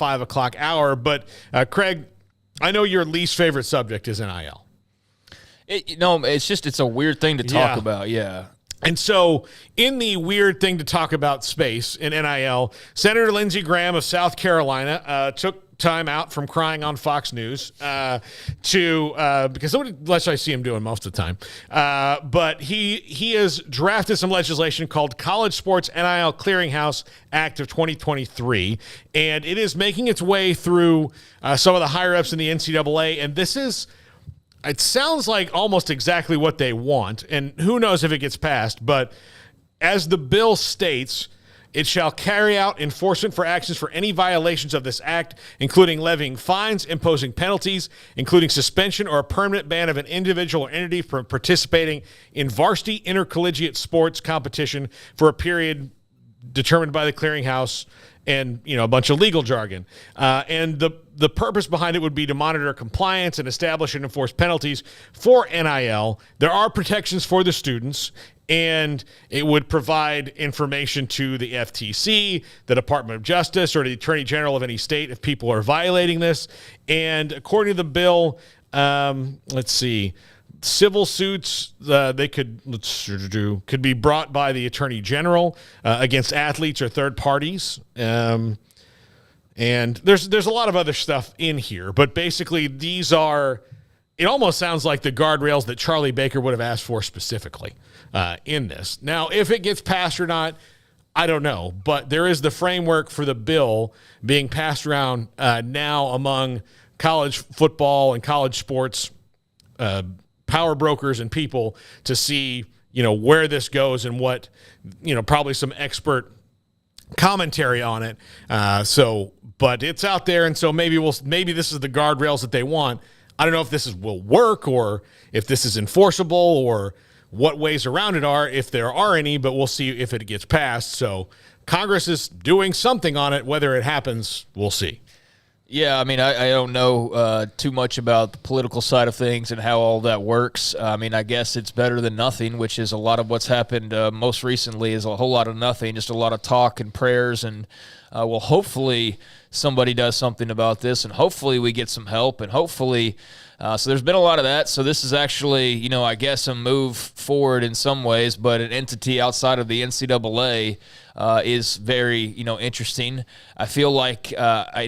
5 o'clock hour. But, Craig, I know your least favorite subject is NIL. It's a weird thing to talk about, yeah. And so in the weird thing to talk about space in NIL, Senator Lindsey Graham of South Carolina took time out from crying on Fox News because that's what I see him doing most of the time. But he has drafted some legislation called College Sports NIL Clearinghouse Act of 2023, and it is making its way through some of the higher-ups in the NCAA, and it sounds like almost exactly what they want, and who knows if it gets passed, but as the bill states, it shall carry out enforcement for actions for any violations of this act, including levying fines, imposing penalties, including suspension or a permanent ban of an individual or entity from participating in varsity intercollegiate sports competition for a period determined by the clearinghouse, and a bunch of legal jargon. And the purpose behind it would be to monitor compliance and establish and enforce penalties for NIL. There are protections for the students, and it would provide information to the FTC, the Department of Justice, or the Attorney General of any state if people are violating this. And according to the bill, civil suits could be brought by the Attorney General against athletes or third parties. And there's a lot of other stuff in here, but basically it almost sounds like the guardrails that Charlie Baker would have asked for specifically in this. Now, if it gets passed or not, I don't know, but there is the framework for the bill being passed around now among college football and college sports power brokers and people to see, where this goes and what, probably some expert commentary on it. But it's out there. And so maybe this is the guardrails that they want. I don't know if this will work or if this is enforceable or what ways around it are, if there are any, but we'll see if it gets passed. So Congress is doing something on it. Whether it happens, we'll see. Yeah, I don't know too much about the political side of things and how all that works. I guess it's better than nothing, which is a lot of what's happened most recently is a whole lot of nothing, just a lot of talk and prayers. And, hopefully somebody does something about this, and hopefully we get some help, and hopefully so there's been a lot of that. So this is actually, I guess a move forward in some ways, but an entity outside of the NCAA is very, interesting. I feel like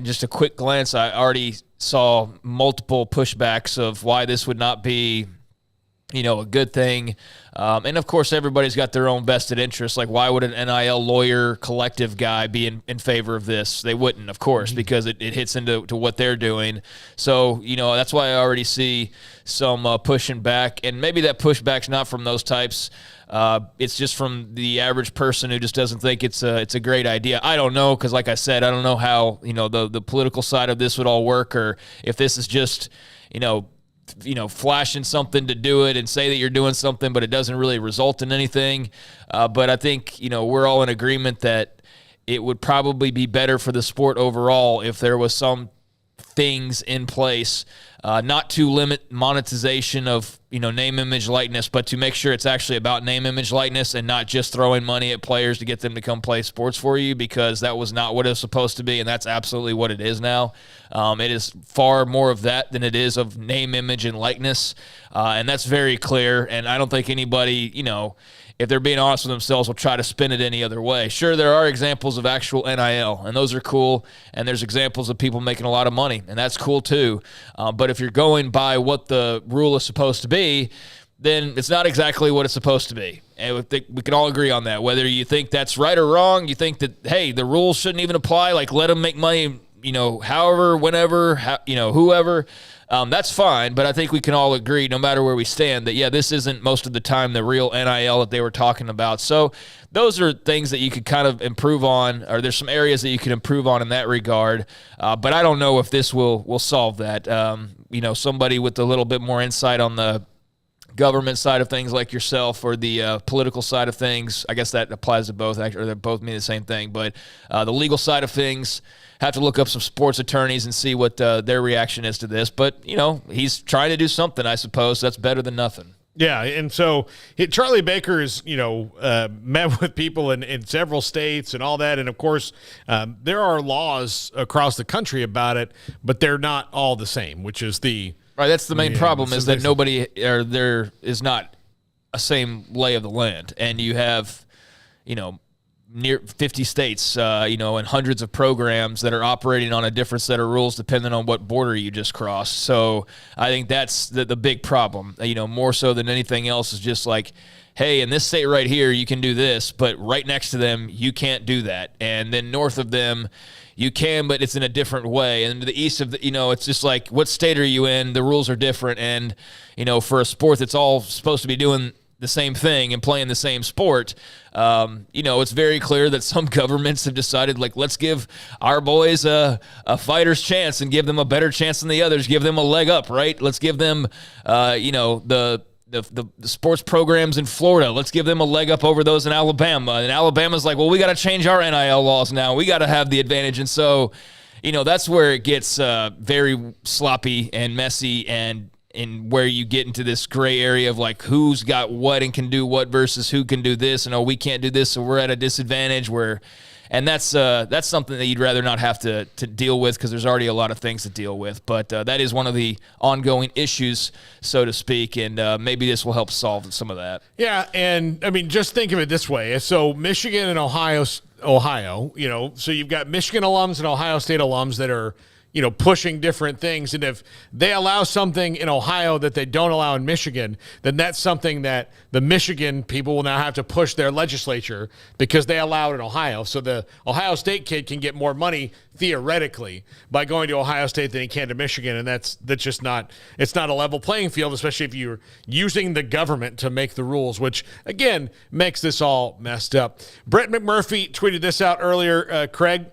just a quick glance, I already saw multiple pushbacks of why this would not be, a good thing. And, of course, everybody's got their own vested interests. Like, why would an NIL lawyer collective guy be in favor of this? They wouldn't, of course, because it hits into what they're doing. So, that's why I already see some pushing back. And maybe that pushback's not from those types. It's just from the average person who just doesn't think it's a great idea. I don't know, because like I said, I don't know how, the political side of this would all work, or if this is just, flashing something to do it and say that you're doing something, but it doesn't really result in anything. But I think, we're all in agreement that it would probably be better for the sport overall if there was some things in place, not to limit monetization of, name, image, likeness, but to make sure it's actually about name, image, likeness, and not just throwing money at players to get them to come play sports for you, because that was not what it was supposed to be, and that's absolutely what it is now. It is far more of that than it is of name, image, and likeness, and that's very clear, and I don't think anybody, if they're being honest with themselves, will try to spin it any other way. Sure, there are examples of actual NIL, and those are cool, and there's examples of people making a lot of money, and that's cool too. But if you're going by what the rule is supposed to be, then it's not exactly what it's supposed to be. And we can all agree on that. Whether you think that's right or wrong, you think that, hey, the rules shouldn't even apply, like let them make money, however, whenever, whoever, that's fine. But I think we can all agree, no matter where we stand, that, yeah, this isn't most of the time the real NIL that they were talking about. So those are things that you could kind of improve on, or there's some areas that you can improve on in that regard. But I don't know if this will solve that. Somebody with a little bit more insight on the government side of things like yourself, or the political side of things, I guess that applies to both, or they both mean the same thing, but the legal side of things, have to look up some sports attorneys and see what their reaction is to this. But, he's trying to do something, I suppose. That's better than nothing. Yeah, and so Charlie Baker is, met with people in several states and all that, and of course, there are laws across the country about it, but they're not all the same, which is right. That's the main problem is that there is not a same lay of the land, and you have, near 50 states, and hundreds of programs that are operating on a different set of rules depending on what border you just crossed. So I think that's the big problem, more so than anything else is just like, hey, in this state right here, you can do this, but right next to them, you can't do that. And then north of them, you can, but it's in a different way. And to the east of it's just like, what state are you in? The rules are different. And, for a sport that's all supposed to be doing the same thing and playing the same sport, it's very clear that some governments have decided, like, let's give our boys a fighter's chance and give them a better chance than the others, give them a leg up, right? Let's give them, the sports programs in Florida, let's give them a leg up over those in Alabama. And Alabama's like, well, we got to change our NIL laws now. We got to have the advantage. And so, that's where it gets very sloppy and messy and where you get into this gray area of like who's got what and can do what versus who can do this, and we can't do this, so we're at a disadvantage. And that's something that you'd rather not have to deal with because there's already a lot of things to deal with. But that is one of the ongoing issues, so to speak, and maybe this will help solve some of that. Yeah, and I mean, just think of it this way: so Michigan and Ohio, so you've got Michigan alums and Ohio State alums that are, pushing different things. And if they allow something in Ohio that they don't allow in Michigan, then that's something that the Michigan people will now have to push their legislature because they allow it in Ohio. So the Ohio State kid can get more money theoretically by going to Ohio State than he can to Michigan. And that's just not, it's not a level playing field, especially if you're using the government to make the rules, which again makes this all messed up. Brett McMurphy tweeted this out earlier, Craig.